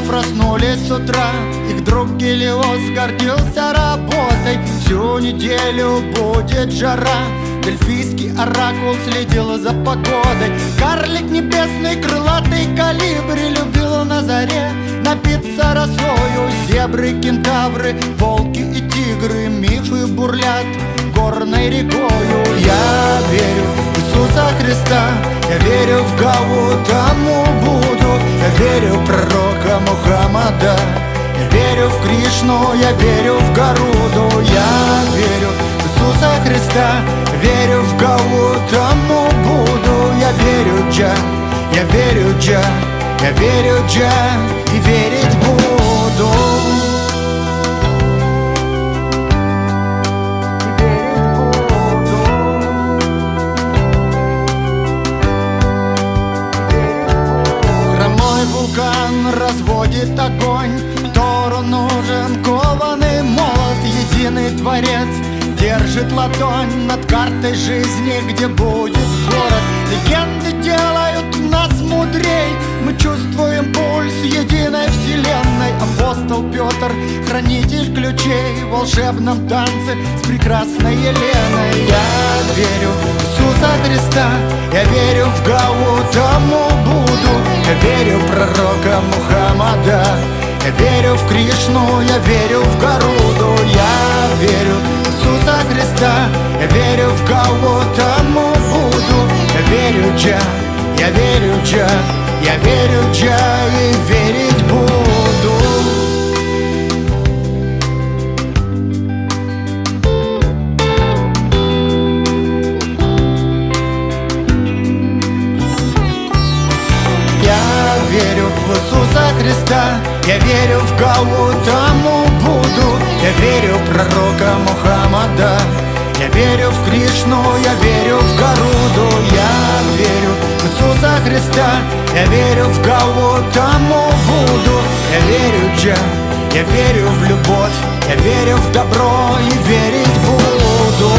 проснулись с утра, их друг Гелиос гордился работой. Всю неделю будет жара, дельфийский оракул следил за погодой. Карлик небесный, крылатый колибри любил на заре напиться росою. Зебры, кентавры, волки и тигры, мифы бурлят горной рекою. Я верю в Иисуса Христа, я верю в Гаутаму Будду, я верю в пророка Мухаммада, я верю в Кришну, я верю в Гаруду. Я верю в Иисуса Христа, верю в Гаутаму Будду, я верю Джа, я верю Джа, я верю Джа и верить буду. Вулкан разводит огонь, Тору нужен кованый молот. Единый Творец держит ладонь над картой жизни, где будет город. Легенды делают нас мудрей, мы чувствуем пульс единой вселенной. Апостол Петр, хранитель ключей в волшебном танце с прекрасной Еленой. Я верю в Иисуса Христа, я верю в Гаутаму Будду, я верю в пророка Мухаммада, я верю в Кришну, я верю в Гаруду. Я верю в Иисуса Христа, я верю в Гаутаму Будду, я верю Джа, я верю Джа, я верю Джа и верить буду. Я верю в Иисуса Христа, я верю в Гаутаму Будду, я верю в пророка Мухаммада, я верю в Кришну, я верю в Гаруду. Я верю в Иисуса Христа, я верю в Гаутаму Будду, я верю Джа, я верю в любовь, я верю в добро и верить буду.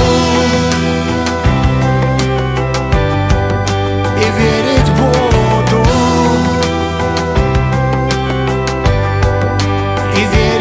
И верить буду. И верить